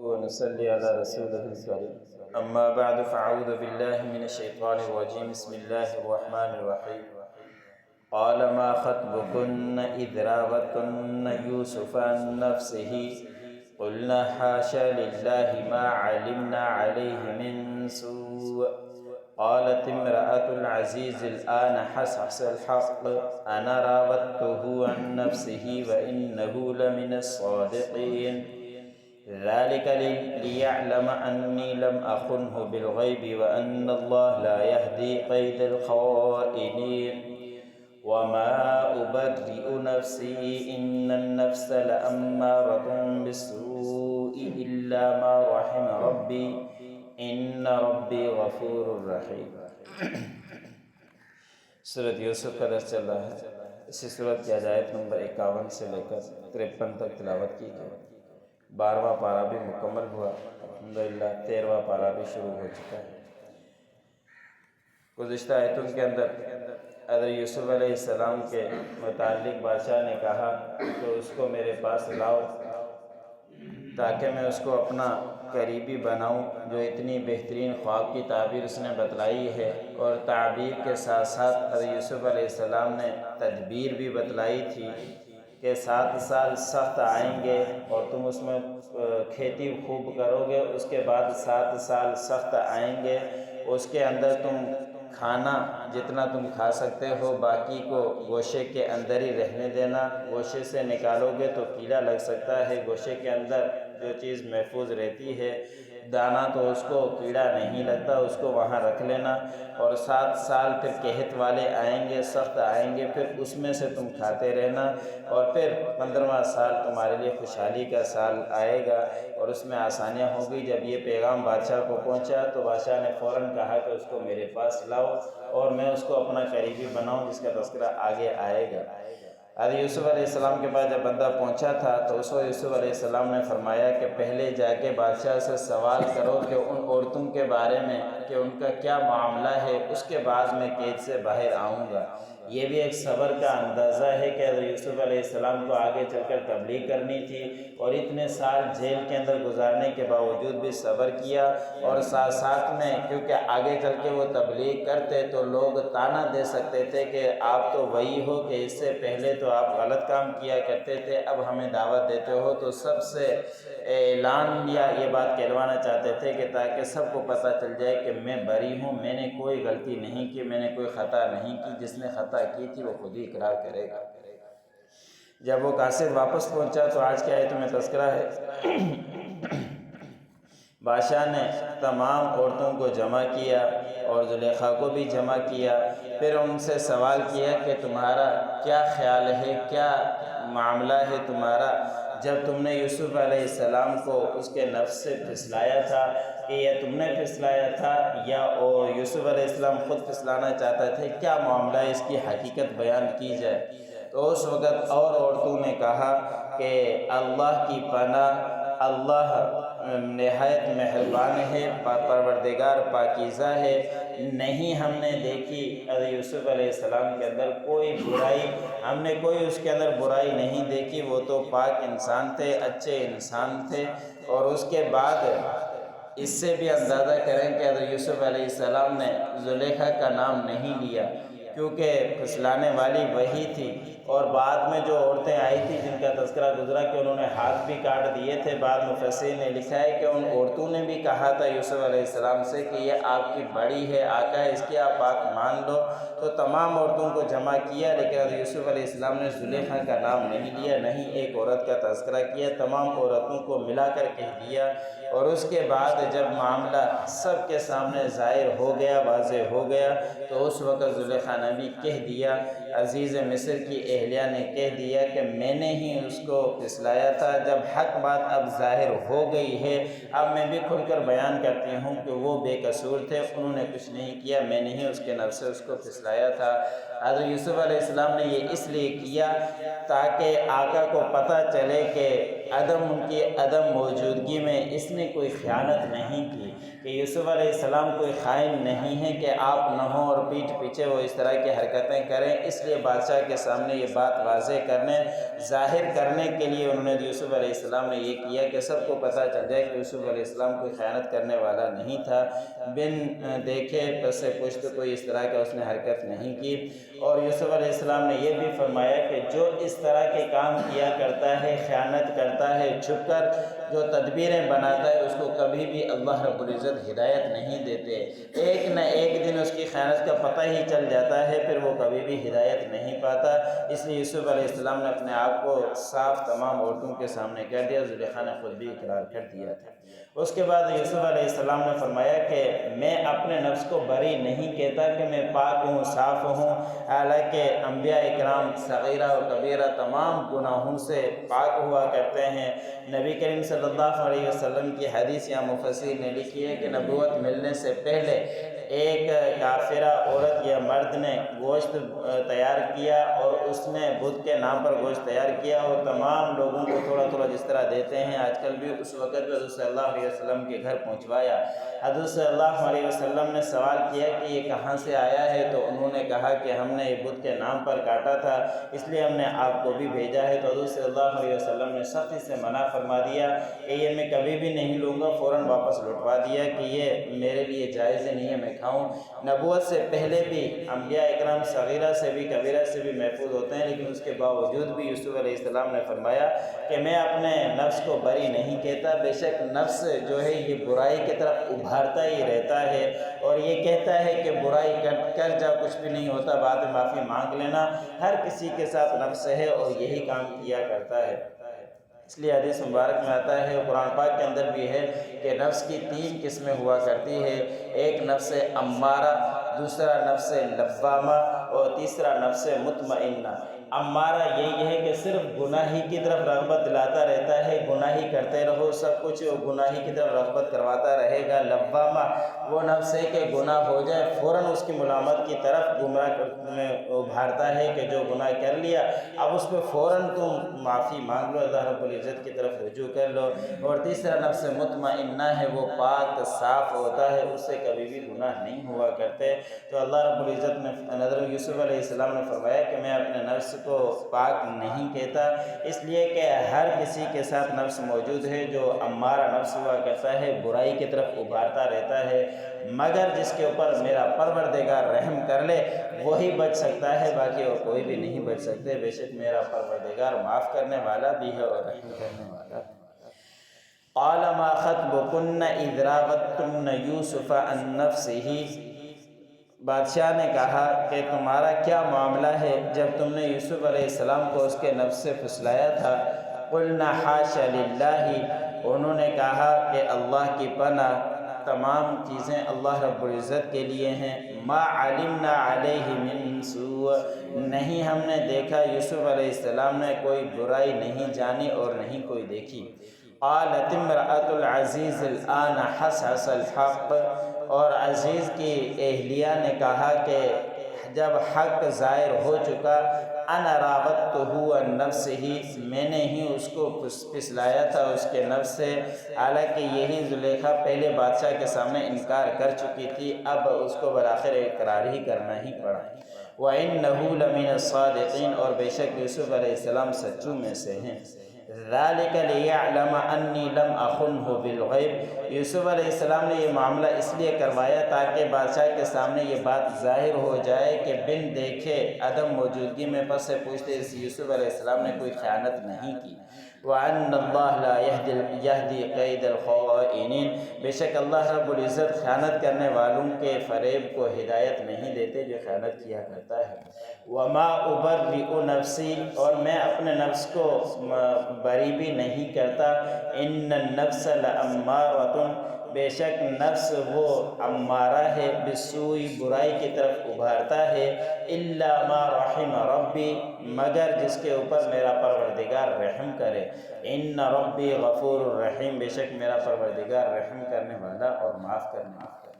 ونصلي على رسوله الكريم أما بعد فأعوذ بالله من الشيطان الرجيم بسم الله الرحمن الرحيم قال ما خطبكن إذ راوتن يوسف عن نفسه قلنا حاشا لله ما علمنا عليه من سوء قالت امرأة العزيز الآن حصحص الحق أنا راودته عن نفسه وإنه لمن الصادقين ذلك ليعلم أني لم أخنه بالغيب وأن الله لا يهدي قيد الخائنين وما أبرئ نفسي إن النفس لأمارة بالسوء إلا ما رحم ربي إن ربي غفور رحيم۔ سورۃ یوسف کا درس چل رہا ہے۔ اسی سورت کی آیت نمبر 51 سے لے کر 53 تک تلاوت کی گئی۔ 12واں پارہ بھی مکمل ہوا، الحمدللہ 13واں پارہ بھی شروع ہو چکا ہے۔ گزشتہ آیتوں کے اندر حضرت یوسف علیہ السلام کے متعلق بادشاہ نے کہا کہ اس کو میرے پاس لاؤ تاکہ میں اس کو اپنا قریبی بناؤں، جو اتنی بہترین خواب کی تعبیر اس نے بتلائی ہے، اور تعبیر کے ساتھ ساتھ حضرت یوسف علیہ السلام نے تدبیر بھی بتلائی تھی کہ 7 سال سخت آئیں گے اور تم اس میں کھیتی خوب کرو گے، اس کے بعد 7 سال سخت آئیں گے، اس کے اندر تم کھانا جتنا تم کھا سکتے ہو باقی کو گوشے کے اندر ہی رہنے دینا، گوشے سے نکالو گے تو کیڑا لگ سکتا ہے، گوشے کے اندر جو چیز محفوظ رہتی ہے دانہ تو اس کو کیڑا نہیں لگتا، اس کو وہاں رکھ لینا، اور 7 سال پھر قحط والے آئیں گے، سخت آئیں گے، پھر اس میں سے تم کھاتے رہنا، اور پھر 15واں سال تمہارے لیے خوشحالی کا سال آئے گا اور اس میں آسانیاں ہوگی۔ جب یہ پیغام بادشاہ کو پہنچا تو بادشاہ نے فوراً کہا کہ اس کو میرے پاس لاؤ اور میں اس کو اپنا قریبی بناؤں، جس کا تذکرہ آگے آئے گا۔ حضرت یوسف علیہ السلام کے پاس جب بندہ پہنچا تھا تو اس وقت یوسف علیہ السلام نے فرمایا کہ پہلے جا کے بادشاہ سے سوال کرو کہ ان عورتوں کے بارے میں کہ ان کا کیا معاملہ ہے، اس کے بعد میں قید سے باہر آؤں گا۔ یہ بھی ایک صبر کا اندازہ ہے کہ حضرت یوسف علیہ السلام کو آگے چل کر تبلیغ کرنی تھی، اور اتنے سال جیل کے اندر گزارنے کے باوجود بھی صبر کیا، اور ساتھ ساتھ میں کیونکہ آگے چل کے وہ تبلیغ کرتے تو لوگ طعنہ دے سکتے تھے کہ آپ تو وہی ہو کہ اس سے پہلے تو آپ غلط کام کیا کرتے تھے، اب ہمیں دعوت دیتے ہو، تو سب سے اعلان یا یہ بات کہلوانا چاہتے تھے کہ تاکہ سب کو پتہ چل جائے کہ میں بری ہوں، میں نے کوئی غلطی نہیں کی، میں نے کوئی خطا نہیں کی، جس نے خطا کی تھی وہ خود ہی اقرار کرے گا۔ جب وہ قاصد واپس پہنچا تو آج کی آیت میں تذکرہ ہے بادشاہ نے تمام عورتوں کو جمع کیا اور زلیخا کو بھی جمع کیا، پھر ان سے سوال کیا کہ تمہارا کیا خیال ہے، کیا معاملہ ہے تمہارا، جب تم نے یوسف علیہ السلام کو اس کے نفس سے پھسلایا تھا کہ یہ تم نے پھسلایا تھا یا یوسف علیہ السلام خود پھسلانا چاہتا تھے، کیا معاملہ ہے، اس کی حقیقت بیان کی جائے۔ تو اس وقت اور عورتوں نے کہا کہ اللہ کی پناہ، اللہ نہایت مہربان ہے، پروردگار پاکیزہ ہے، نہیں ہم نے دیکھی حضرت یوسف علیہ السلام کے اندر کوئی برائی، ہم نے کوئی اس کے اندر برائی نہیں دیکھی، وہ تو پاک انسان تھے، اچھے انسان تھے۔ اور اس کے بعد اس سے بھی اندازہ کریں کہ حضرت یوسف علیہ السلام نے زلیخا کا نام نہیں لیا کیونکہ پھسلانے والی وہی تھی، اور بعد میں جو عورتیں آئی تھیں جن کا تذکرہ گزرا کہ انہوں نے ہاتھ بھی کاٹ دیے تھے، بعد مفسرین نے لکھا ہے کہ ان عورتوں نے بھی کہا تھا یوسف علیہ السلام سے کہ یہ آپ کی بڑی ہے، آقا ہے، اس کی آپ بات مان لو، تو تمام عورتوں کو جمع کیا، لیکن حضرت یوسف علیہ السلام نے زلیخا کا نام نہیں لیا، نہیں ایک عورت کا تذکرہ کیا، تمام عورتوں کو ملا کر کہہ دیا۔ اور اس کے بعد جب معاملہ سب کے سامنے ظاہر ہو گیا، واضح ہو گیا، تو اس وقت زلیخا نے بھی کہہ دیا، عزیز مصر کی اہلیہ نے کہہ دیا کہ میں نے ہی اس کو پھسلایا تھا۔ جب حق بات اب ظاہر ہو گئی ہے، اب میں بھی کھل کر بیان کرتی ہوں کہ وہ بے قصور تھے، انہوں نے کچھ نہیں کیا، میں نے ہی اس کے نفس سے اس کو پھسلایا تھا۔ حضرت یوسف علیہ السلام نے یہ اس لیے کیا تاکہ آقا کو پتہ چلے کہ ان کی عدم موجودگی میں اس نے کوئی خیانت نہیں کی، کہ یوسف علیہ السلام کوئی خائن نہیں ہے کہ آپ نہ ہوں اور پیٹھ پیچھے وہ اس طرح کی حرکتیں کریں۔ اس لیے بادشاہ کے سامنے یہ بات واضح کرنے، ظاہر کرنے کے لیے انہوں نے یوسف علیہ السلام نے یہ کیا کہ سب کو پتہ چل جائے کہ یوسف علیہ السلام کوئی خیانت کرنے والا نہیں تھا، بن دیکھے پس پشت کوئی اس طرح کا اس نے حرکت نہیں کی۔ اور یوسف علیہ السلام نے یہ بھی فرمایا کہ جو اس طرح کے کام کیا کرتا ہے، خیانت کرتا ہے، چھپ کر جو تدبیریں بناتا ہے، اس کو کبھی بھی اللہ رب العزت ہدایت نہیں دیتے۔ ایک نہ ایک دن اس کی خیانت کا پتہ ہی چل جاتا ہے، پھر وہ کبھی بھی ہدایت نہیں پاتا۔ اس لیے یوسف علیہ السلام نے اپنے آپ کو صاف تمام عورتوں کے سامنے کر دیا، زلیخا نے خود بھی اقرار کر دیا تھا۔ اس کے بعد یوسف علیہ السلام نے فرمایا کہ میں اپنے نفس کو بری نہیں کہتا کہ میں پاک ہوں، صاف ہوں، حالانکہ انبیاء اکرام صغیرہ و کبیرہ تمام گناہوں سے پاک ہوا کرتے ہیں۔ نبی کریم صلی اللہ علیہ وسلم کی حدیث یا مفسر نے لکھی ہے کہ نبوت ملنے سے پہلے ایک کافرہ عورت یا مرد نے گوشت تیار کیا اور اس نے بدھ کے نام پر گوشت تیار کیا اور تمام لوگوں کو تھوڑا تھوڑا جس طرح دیتے ہیں آج کل بھی، اس وقت بھی حضرت صلی اللہ علیہ وسلم کے گھر پہنچوایا۔ حضرت صلی اللہ علیہ وسلم نے سوال کیا کہ یہ کہاں سے آیا ہے؟ تو انہوں نے کہا کہ ہم نے یہ بدھ کے نام پر کاٹا تھا، اس لیے ہم نے آپ کو بھی bھیجا ہے۔ تو حضرت صلی اللہ علیہ وسلم نے سختی سے منع فرما دیا کہ یہ میں کبھی بھی نہیں لوں گا، فوراً واپس لوٹوا دیا کہ یہ میرے لیے جائز نہیں ہے میں کھاؤں۔ نبوت سے پہلے بھی انبیاء اکرام صغیرہ سے بھی کبیرہ سے بھی محفوظ ہوتے ہیں، لیکن اس کے باوجود بھی یوسف علیہ السلام نے فرمایا کہ میں اپنے نفس کو بری نہیں کہتا، بے شک نفس جو ہے یہ برائی کی طرف ابھارتا ہی رہتا ہے اور یہ کہتا ہے کہ برائی کر جا، کچھ بھی نہیں ہوتا، بعد میں معافی مانگ لینا۔ ہر کسی کے ساتھ نفس ہے اور یہی کام کیا کرتا ہے۔ اس لیے حدیث مبارک میں آتا ہے، قرآن پاک کے اندر بھی ہے کہ نفس کی 3 قسمیں ہوا کرتی ہے، ایک نفس امارہ، دوسرا نفس لوامہ اور تیسرا نفس مطمئنہ۔ امارہ یہی ہے کہ صرف گناہی کی طرف رغبت دلاتا رہتا ہے، گناہی کرتے رہو، سب کچھ گناہی کی طرف رغبت کرواتا رہے گا۔ لوامہ وہ نفس ہے کہ گناہ ہو جائے فوراً اس کی ملامت کی طرف گمراہ میں ابھارتا ہے کہ جو گناہ کر لیا اب اس پہ فوراً تم معافی مانگ لو، اللہ رب العزت کی طرف رجوع کر لو۔ اور تیسرا نفس مطمئنہ ہے، وہ پاک صاف ہوتا ہے، اس سے کبھی بھی گناہ نہیں ہوا کرتے۔ تو اللہ رب العزت نے حضرت یوسف علیہ السلام نے فرمایا کہ میں اپنے نفس کو پاک نہیں کہتا، اس لیے کہ ہر کسی کے ساتھ نفس موجود ہے جو امارہ نفس ہوا کرتا ہے، برائی کی طرف ابھارتا رہتا ہے، مگر جس کے اوپر میرا پروردگار رحم کر لے وہی بچ سکتا ہے، باقی اور کوئی بھی نہیں بچ سکتے۔ بے شک میرا پروردگار معاف کرنے والا بھی ہے اور رحم کرنے والا بھی۔ قال ما خطبكن اذ راودتن يوسف عن نفسه، بادشاہ نے کہا کہ تمہارا کیا معاملہ ہے جب تم نے یوسف علیہ السلام کو اس کے نفس سے پھسلایا تھا؟ قلنا حاش للہ، انہوں نے کہا کہ اللہ کی پناہ، تمام چیزیں اللہ رب العزت کے لیے ہیں۔ ما علمنا علیہ من سوء، نہیں ہم نے دیکھا یوسف علیہ السلام نے کوئی برائی نہیں جانی اور نہیں کوئی دیکھی۔ قالت امرأۃ العزیز الآن حصحص الحق، اور عزیز کی اہلیہ نے کہا کہ جب حق ظاہر ہو چکا، انا راودتہ عن نفسہ، میں نے ہی اس کو پھسلایا تھا اس کے نفس سے، حالانکہ یہی زلیخا پہلے بادشاہ کے سامنے انکار کر چکی تھی، اب اس کو بالآخر اقرار ہی کرنا ہی پڑا۔ وَإِنَّهُ لَمِنَ الصَّادِقِينَ، اور بے شک یوسف علیہ السلام سچوں میں سے ہیں۔ ذَلِكَ لِيَعْلَمَ أَنِّي لَمْ أَخُنْهُ بِالْغَيْبِ، یوسف علیہ السلام نے یہ معاملہ اس لیے کروایا تاکہ بادشاہ کے سامنے یہ بات ظاہر ہو جائے کہ بن دیکھے عدم موجودگی میں پس سے پوچھتے اس یوسف علیہ السلام نے کوئی خیانت نہیں کی۔ وَأَنَّ اللَّهَ لَا يَهْدِي قَيْدَ الْخَائِنِينَ، بے شک اللہ رب العزت خیانت کرنے والوں کے فریب کو ہدایت نہیں دیتے جو خیانت کیا کرتا ہے۔ وَمَا أُبَرِّئُ نَفْسِي، اور میں اپنے نفس کو بری بھی نہیں کرتا۔ إِنَّ النَّفْسَ لَأَمَّارَةٌ، بے شک نفس وہ امارہ ہے، بالسوء برائی کی طرف ابھارتا ہے، إِلَّا مَا رَحِمَ رَبِّي، مگر جس کے اوپر میرا پروردگار رحم کرے۔ إِنَّ رَبِّي غَفُورٌ رَحِيمٌ، بے شک میرا پروردگار رحم کرنے والا اور معاف کرنے والا۔